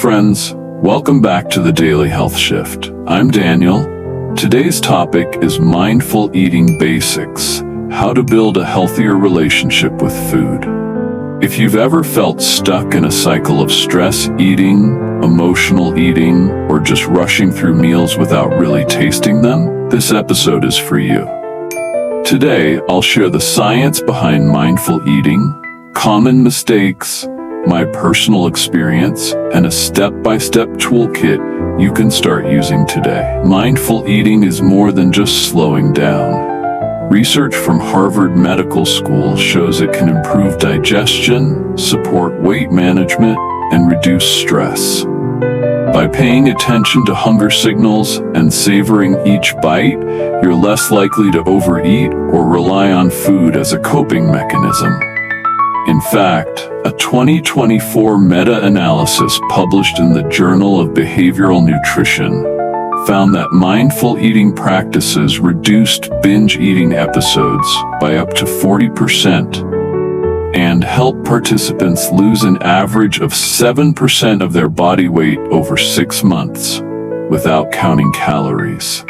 friends. Welcome back to the Daily Health Shift. I'm Daniel. Today's topic is mindful eating basics, how to build a healthier relationship with food. If you've ever felt stuck in a cycle of stress eating, emotional eating, or just rushing through meals without really tasting them, this episode is for you. Today, I'll share the science behind mindful eating, common mistakes, my personal experience, and a step-by-step toolkit you can start using today. Mindful eating is more than just slowing down. Research from Harvard Medical School shows it can improve digestion, support weight management, and reduce stress. By paying attention to hunger signals and savoring each bite, you're less likely to overeat or rely on food as a coping mechanism. In fact, a 2024 meta-analysis published in the Journal of Behavioral Nutrition found that mindful eating practices reduced binge eating episodes by up to 40% and helped participants lose an average of 7% of their body weight over 6 months without counting calories.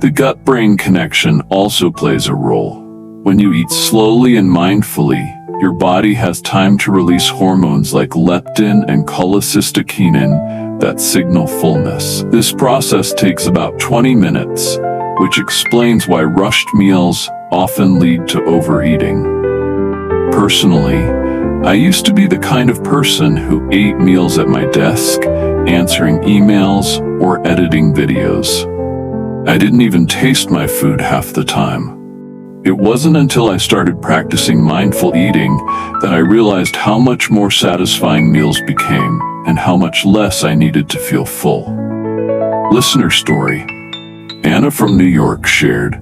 The gut-brain connection also plays a role. When you eat slowly and mindfully, your body has time to release hormones like leptin and cholecystokinin that signal fullness. This process takes about 20 minutes, which explains why rushed meals often lead to overeating. Personally, I used to be the kind of person who ate meals at my desk, answering emails or editing videos. I didn't even taste my food half the time. It wasn't until I started practicing mindful eating that I realized how much more satisfying meals became and how much less I needed to feel full. Listener story. Anna from New York shared,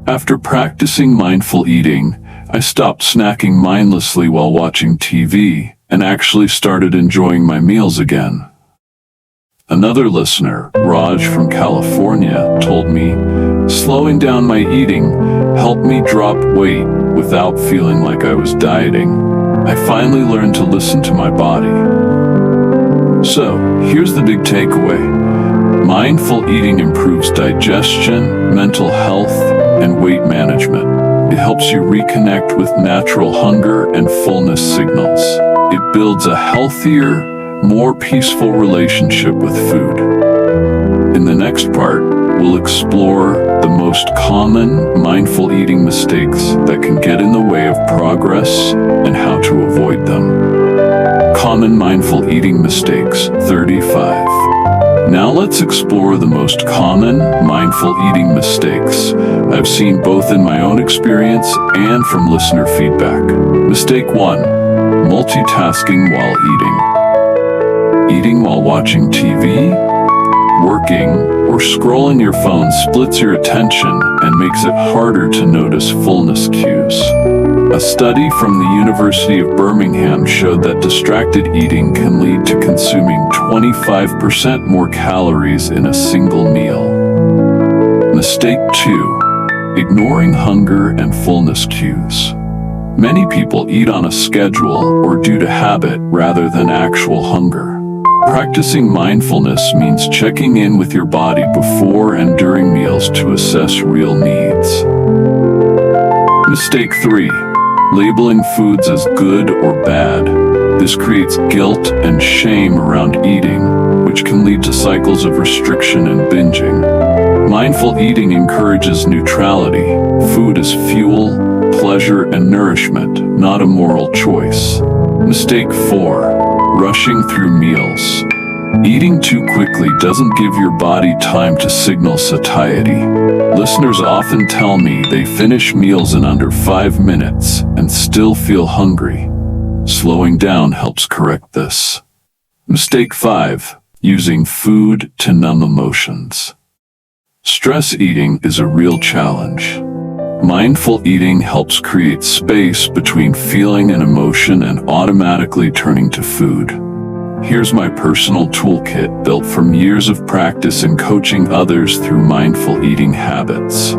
"After practicing mindful eating, I stopped snacking mindlessly while watching TV and actually started enjoying my meals again." Another listener, Raj from California, told me, "Slowing down my eating helped me drop weight without feeling like I was dieting. I finally learned to listen to my body." So, here's the big takeaway. Mindful eating improves digestion, mental health, and weight management. It helps you reconnect with natural hunger and fullness signals. It builds a healthier, more peaceful relationship with food. In the next part, we'll explore the most common mindful eating mistakes that can get in the way of progress and how to avoid them. Common mindful eating mistakes 35. Now let's explore the most common mindful eating mistakes I've seen both in my own experience and from listener feedback. Mistake 1. Multitasking while eating. Eating while watching TV, working, or scrolling your phone splits your attention and makes it harder to notice fullness cues. A study from the University of Birmingham showed that distracted eating can lead to consuming 25% more calories in a single meal. Mistake 2. Ignoring hunger and fullness cues. Many people eat on a schedule or due to habit rather than actual hunger. Practicing mindfulness means checking in with your body before and during meals to assess real needs. Mistake 3. Labeling foods as good or bad. This creates guilt and shame around eating, which can lead to cycles of restriction and binging. Mindful eating encourages neutrality. Food is fuel, pleasure, and nourishment, not a moral choice. Mistake 4. Rushing through meals. Eating too quickly doesn't give your body time to signal satiety. Listeners often tell me they finish meals in under 5 minutes and still feel hungry. Slowing down helps correct this. Mistake 5. Using food to numb emotions. Stress eating is a real challenge. Mindful eating helps create space between feeling and emotion and automatically turning to food. Here's my personal toolkit built from years of practice and coaching others through mindful eating habits.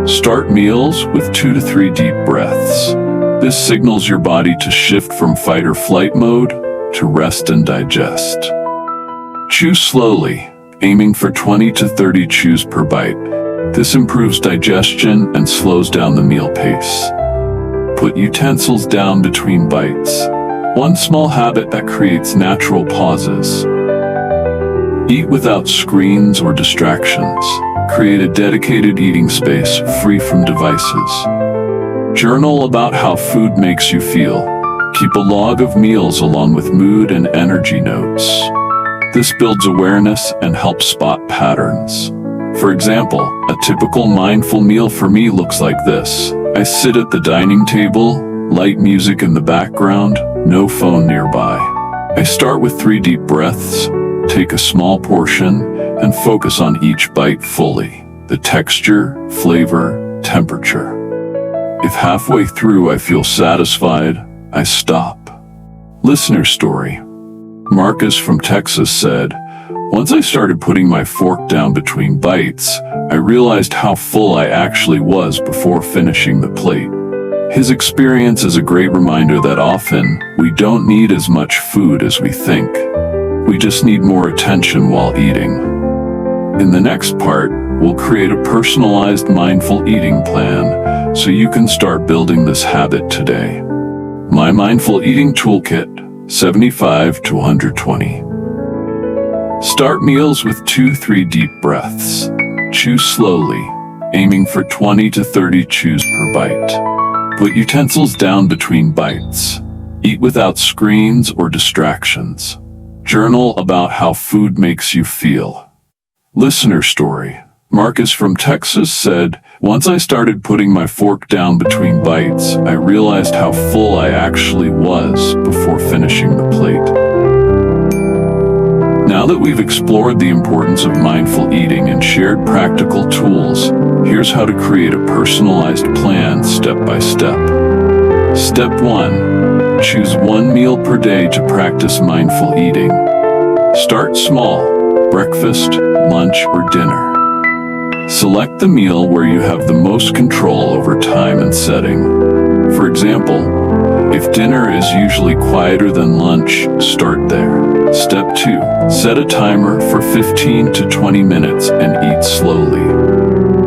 Start meals with 2 to 3 deep breaths. This signals your body to shift from fight or flight mode to rest and digest. Chew slowly, aiming for 20 to 30 chews per bite. This improves digestion and slows down the meal pace. Put utensils down between bites. One small habit that creates natural pauses. Eat without screens or distractions. Create a dedicated eating space free from devices. Journal about how food makes you feel. Keep a log of meals along with mood and energy notes. This builds awareness and helps spot patterns. For example, a typical mindful meal for me looks like this. I sit at the dining table, light music in the background, no phone nearby. I start with 3 deep breaths, take a small portion, and focus on each bite fully. The texture, flavor, temperature. If halfway through I feel satisfied, I stop. Listener story. Marcus from Texas said, "Once I started putting my fork down between bites, I realized how full I actually was before finishing the plate." His experience is a great reminder that often we don't need as much food as we think. We just need more attention while eating. In the next part, we'll create a personalized mindful eating plan so you can start building this habit today. My Mindful Eating Toolkit, 75 to 120. Start meals with 2-3 deep breaths. Chew slowly, aiming for 20 to 30 chews per bite. Put utensils down between bites. Eat without screens or distractions. Journal about how food makes you feel. Listener story. Marcus from Texas said, "Once I started putting my fork down between bites, I realized how full I actually was before finishing the plate." Now that we've explored the importance of mindful eating and shared practical tools, here's how to create a personalized plan step by step. Step 1. Choose 1 meal per day to practice mindful eating. Start small, breakfast, lunch, or dinner. Select the meal where you have the most control over time and setting. For example, if dinner is usually quieter than lunch, start there. Step 2. Set a timer for 15 to 20 minutes and eat slowly.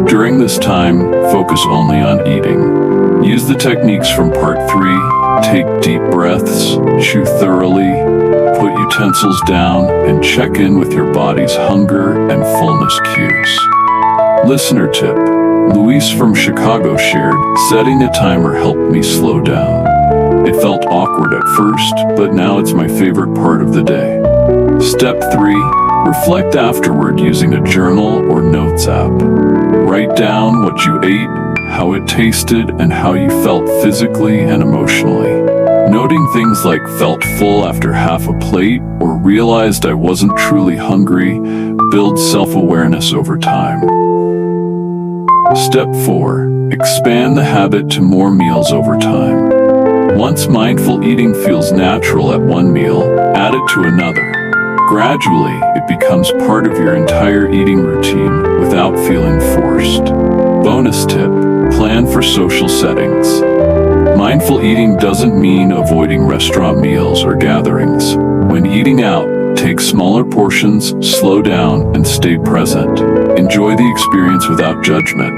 During this time, focus only on eating. Use the techniques from part 3. Take deep breaths, chew thoroughly, put utensils down, and check in with your body's hunger and fullness cues. Listener tip. Luis from Chicago shared, "Setting a timer helped me slow down. It felt awkward at first, but now it's my favorite part of the day." Step 3. Reflect afterward using a journal or notes app. Write down what you ate, how it tasted, and how you felt physically and emotionally. Noting things like felt full after half a plate or realized I wasn't truly hungry builds self-awareness over time. Step 4. Expand the habit to more meals over time. Once mindful eating feels natural at one meal, add it to another. Gradually, it becomes part of your entire eating routine without feeling forced. Bonus tip. Plan for social settings. Mindful eating doesn't mean avoiding restaurant meals or gatherings. When eating out, take smaller portions, slow down, and stay present. Enjoy the experience without judgment.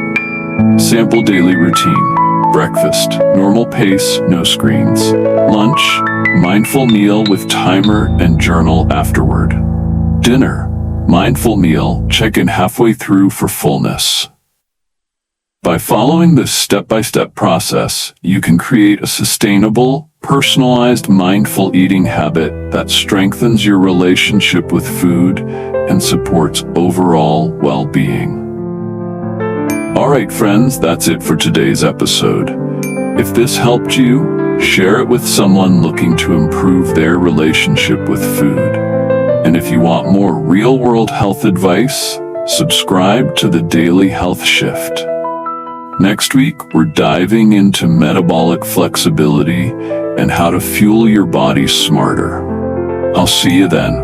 Sample daily routine. Breakfast, normal pace, no screens. Lunch, mindful meal with timer and journal afterward. Dinner, mindful meal, check in halfway through for fullness. By following this step-by-step process, you can create a sustainable, personalized mindful eating habit that strengthens your relationship with food and supports overall well-being. Alright friends, that's it for today's episode. If this helped you, share it with someone looking to improve their relationship with food. And if you want more real-world health advice, subscribe to the Daily Health Shift. Next week, we're diving into metabolic flexibility and how to fuel your body smarter. I'll see you then.